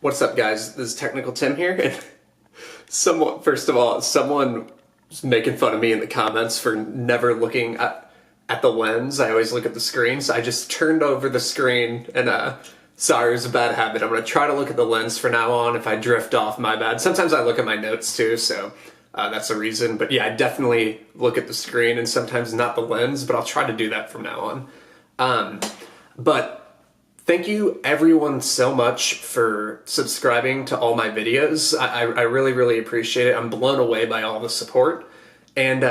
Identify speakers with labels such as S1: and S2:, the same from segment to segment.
S1: What's up, guys? This is Technical Tim here. And first of all, someone was making fun of me in the comments for never looking at the lens. I always look at the screen, so I just turned over the screen and sorry, it was a bad habit. I'm going to try to look at the lens from now on. If I drift off, my bad. Sometimes I look at my notes too, so that's a reason. But yeah, I definitely look at the screen and sometimes not the lens, but I'll try to do that from now on. But thank you everyone so much for subscribing to all my videos. I really, really appreciate it. I'm blown away by all the support. And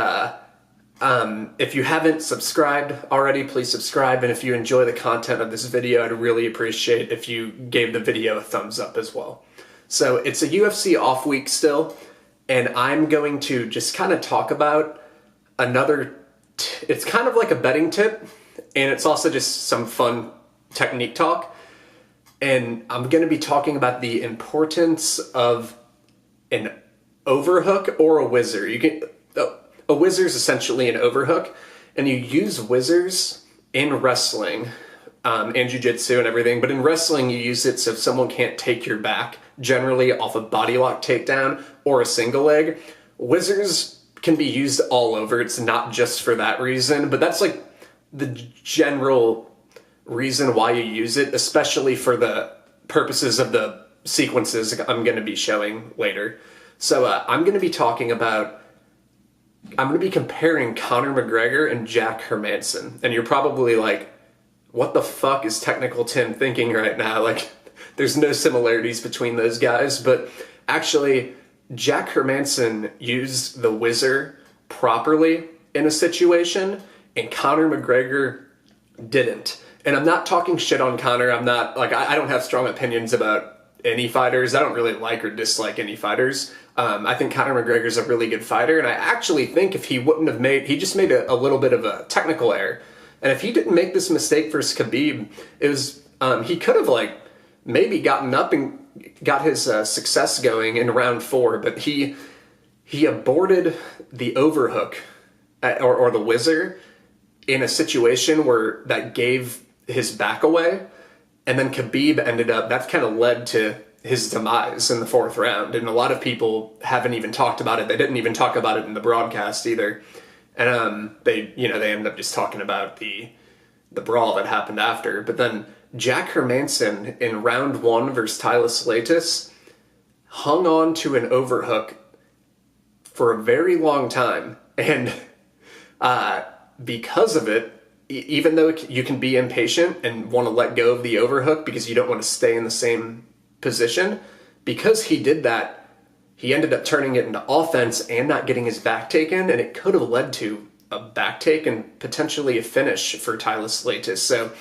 S1: if you haven't subscribed already, please subscribe. And if you enjoy the content of this video, I'd really appreciate if you gave the video a thumbs up as well. So it's a UFC off week still, and I'm going to just kind of talk about it's kind of like a betting tip, and it's also just some fun technique talk. And I'm going to be talking about the importance of an overhook or a whizzer. A whizzer is essentially an overhook, and you use whizzers in wrestling and jiu-jitsu and everything, but in wrestling you use it so if someone can't take your back, generally off a body lock takedown or a single leg. Whizzers can be used all over. It's not just for that reason, but that's like the general reason why you use it, especially for the purposes of the sequences I'm going to be showing later. So I'm going to be comparing Conor McGregor and Jack Hermansson. And you're probably like, what the fuck is Technical Tim thinking right now? Like, there's no similarities between those guys. But actually, Jack Hermansson used the whizzer properly in a situation, and Conor McGregor didn't. And I'm not talking shit on Conor. I'm not, like, I don't have strong opinions about any fighters. I don't really like or dislike any fighters. I think Conor McGregor's a really good fighter, and I actually think if he wouldn't have he just made a little bit of a technical error. And if he didn't make this mistake versus Khabib, he could have, like, maybe gotten up and got his success going in round 4, but he aborted the overhook or the whizzer in a situation where that gave his back away, and then Khabib that kind of led to his demise in the 4th round, and a lot of people haven't even talked about it. They didn't even talk about it in the broadcast either, and they ended up just talking about the brawl that happened after. But then Jack Hermansson in round 1 versus Tyler Latis hung on to an overhook for a very long time, and because of it, even though you can be impatient and want to let go of the overhook because you don't want to stay in the same position, because he did that, he ended up turning it into offense and not getting his back taken, and it could have led to a back take and potentially a finish for Tyler Latis. So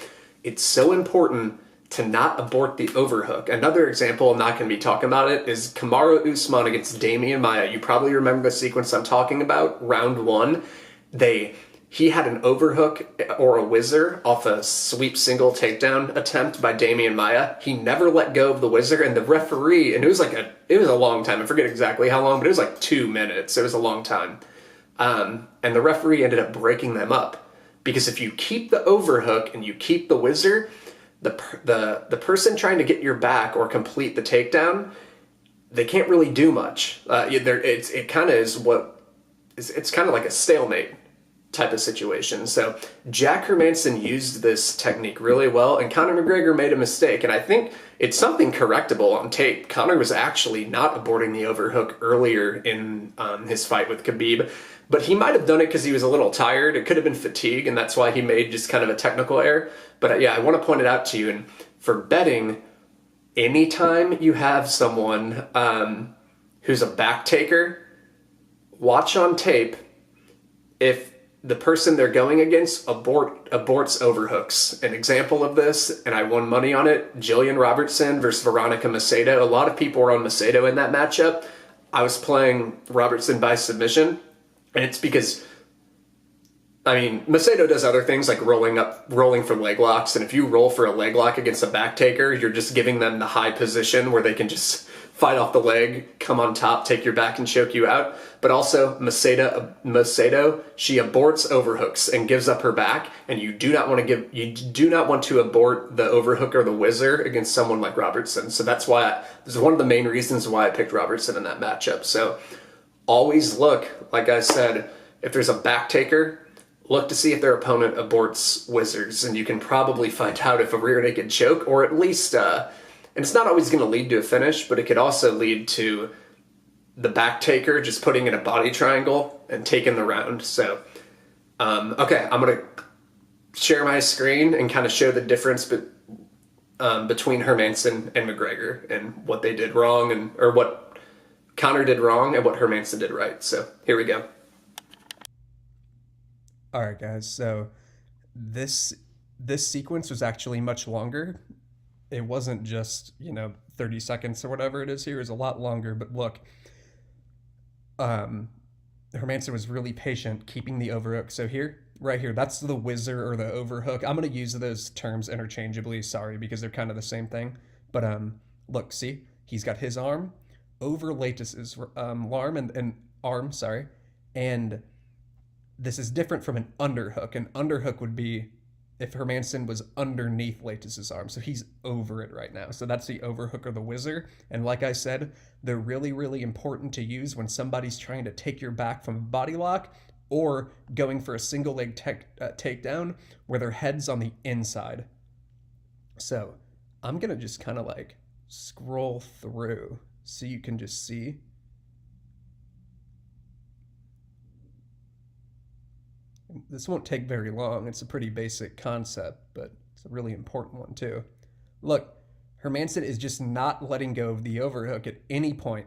S1: it's so important to not abort the overhook. Another example, I'm not going to be talking about it, is Kamaru Usman against Damian Maia. You probably remember the sequence I'm talking about. Round 1, he had an overhook or a whizzer off a sweep single takedown attempt by Damian Maia. He never let go of the whizzer, and the referee, and it was a long time. I forget exactly how long, but it was like 2 minutes. It was a long time. And the referee ended up breaking them up, because if you keep the overhook and you keep the whizzer, the person trying to get your back or complete the takedown, they can't really do much. It's kind of like a stalemate type of situation. So Jack Hermansson used this technique really well, and Conor McGregor made a mistake, and I think it's something correctable on tape. Conor was actually not aborting the overhook earlier in his fight with Khabib, but he might have done it because he was a little tired. It could have been fatigue, and that's why he made just kind of a technical error. But yeah, I want to point it out to you. And for betting, anytime you have someone who's a back taker, watch on tape if the person they're going against aborts overhooks. An example of this, and I won money on it, Jillian Robertson versus Veronica Macedo. A lot of people were on Macedo in that matchup. I was playing Robertson by submission, and it's because I mean, Macedo does other things like rolling for leg locks, and if you roll for a leg lock against a back taker, you're just giving them the high position where they can just fight off the leg, come on top, take your back, and choke you out. But also, Macedo, she aborts overhooks and gives up her back, and you do not want to abort the overhook or the whizzer against someone like Robertson. So that's why this is one of the main reasons why I picked Robertson in that matchup. So always look, like I said, if there's a back taker, look to see if their opponent aborts whizzers, and you can probably find out if a rear naked choke, or at least, and it's not always going to lead to a finish, but it could also lead to the back taker just putting in a body triangle and taking the round. So, okay, I'm going to share my screen and kind of show the difference between Hermansson and McGregor and what they did wrong, or what Conor did wrong and what Hermansson did right. So here we go.
S2: All right, guys. So this sequence was actually much longer. It wasn't just 30 seconds or whatever it is here. It was a lot longer. But look, Hermansson was really patient keeping the overhook. So here, right here, that's the whizzer or the overhook. I'm gonna use those terms interchangeably. Sorry, because they're kind of the same thing. But look, see, he's got his arm over Latis's arm and arm. Sorry, and this is different from an underhook. An underhook would be if Hermansson was underneath Latis's arm. So he's over it right now. So that's the overhook or the whizzer. And like I said, they're really, really important to use when somebody's trying to take your back from a body lock or going for a single leg takedown where their head's on the inside. So I'm going to just kind of like scroll through so you can just see. This won't take very long. It's a pretty basic concept, but it's a really important one too. Look, Hermansson is just not letting go of the overhook at any point.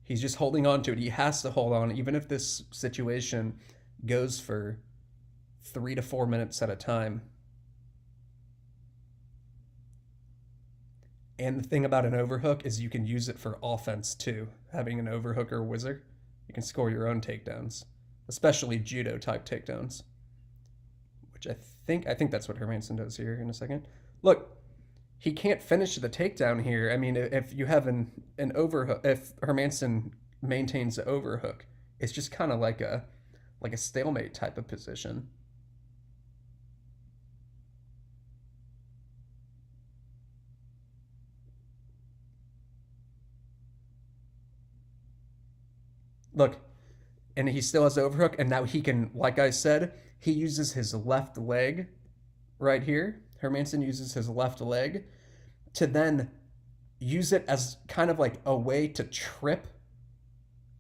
S2: He's just holding on to it. He has to hold on, even if this situation goes for 3 to 4 minutes at a time. And the thing about an overhook is you can use it for offense too. Having an overhook or whizzer, you can score your own takedowns, especially judo type takedowns, which I think that's what Hermansson does here in a second. Look, he can't finish the takedown here. I mean, if you have an overhook, if Hermansson maintains the overhook, it's just kind of like a stalemate type of position. Look, and he still has overhook, and now he can, like I said, he uses his left leg right here. Hermansson uses his left leg to then use it as kind of like a way to trip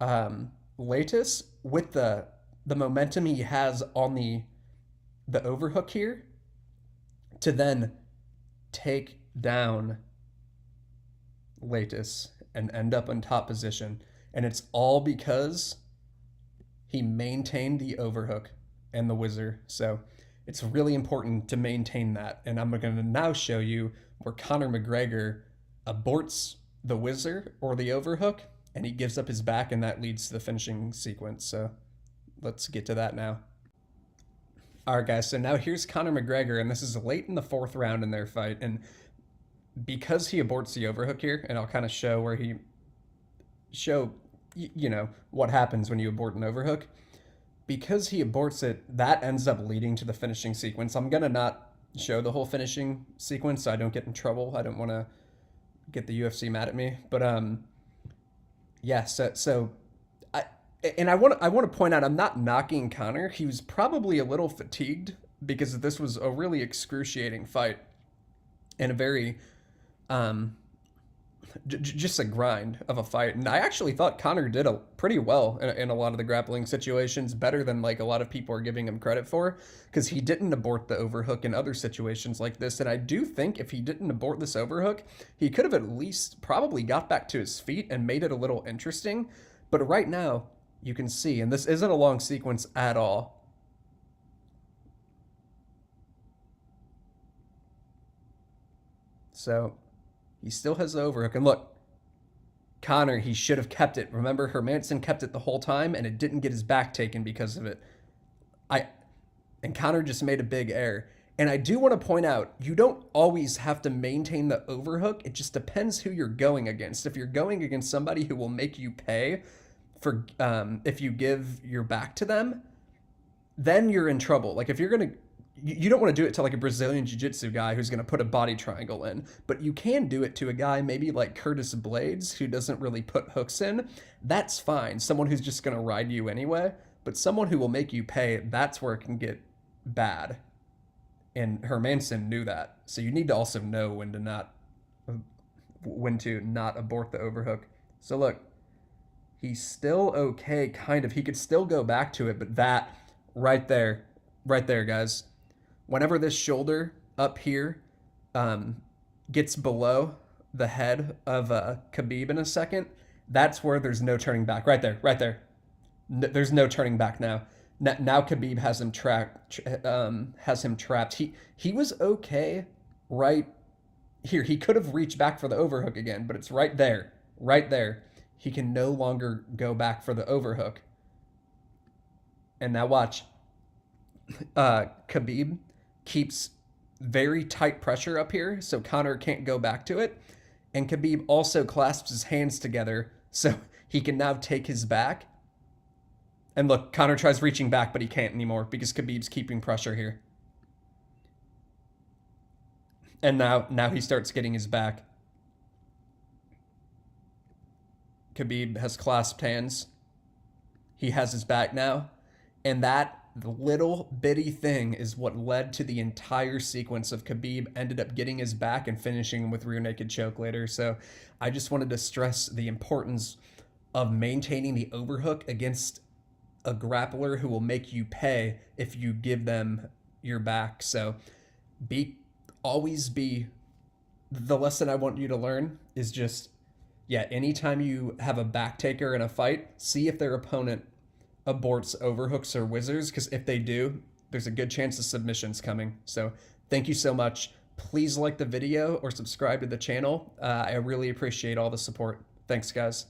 S2: Latis with the momentum he has on the overhook here to then take down Latis and end up in top position. And it's all because he maintained the overhook and the whizzer. So it's really important to maintain that. And I'm going to now show you where Conor McGregor aborts the whizzer or the overhook, and he gives up his back, and that leads to the finishing sequence. So let's get to that now. All right, guys. So now here's Conor McGregor, and this is late in the 4th round in their fight. And because he aborts the overhook here, and I'll kind of show where what happens when you abort an overhook. Because he aborts it, that ends up leading to the finishing sequence. I'm going to not show the whole finishing sequence so I don't get in trouble. I don't want to get the UFC mad at me. But yeah, so I want to point out, I'm not knocking Conor. He was probably a little fatigued because this was a really excruciating fight and a very just a grind of a fight. And I actually thought Conor did pretty well in a lot of the grappling situations, better than like a lot of people are giving him credit for, because he didn't abort the overhook in other situations like this. And I do think if he didn't abort this overhook, he could have at least probably got back to his feet and made it a little interesting. But right now you can see, and this isn't a long sequence at all, so he still has the overhook. And look, Conor, he should have kept it. Remember, Hermansson kept it the whole time, and it didn't get his back taken because of it. I and Conor just made a big error. And I do want to point out, you don't always have to maintain the overhook. It just depends who you're going against. If you're going against somebody who will make you pay for if you give your back to them, then you're in trouble. Like if you're gonna, you don't want to do it to like a Brazilian jiu-jitsu guy who's gonna put a body triangle in, but you can do it to a guy maybe like Curtis Blades who doesn't really put hooks in. That's fine. Someone who's just gonna ride you anyway. But someone who will make you pay, that's where it can get bad. And Hermansson knew that. So you need to also know when to not abort the overhook. So look, he's still okay, kind of. He could still go back to it, but that right there, guys. Whenever this shoulder up here gets below the head of Khabib in a second, that's where there's no turning back. Right there, right there. There's no turning back now. Now Khabib has him trapped. He was okay right here. He could have reached back for the overhook again, but it's right there, right there. He can no longer go back for the overhook. And now watch. Khabib keeps very tight pressure up here, so Conor can't go back to it. And Khabib also clasps his hands together, so he can now take his back. And look, Conor tries reaching back, but he can't anymore because Khabib's keeping pressure here. And now he starts getting his back. Khabib has clasped hands. He has his back now. And that little bitty thing is what led to the entire sequence of Khabib ended up getting his back and finishing him with rear naked choke later. So I just wanted to stress the importance of maintaining the overhook against a grappler who will make you pay if you give them your back. So always be, the lesson I want you to learn is just, anytime you have a back taker in a fight, see if their opponent aborts overhooks or whizzers, because if they do, there's a good chance of submissions coming. So thank you so much. Please like the video or subscribe to the channel. I really appreciate all the support. Thanks, guys.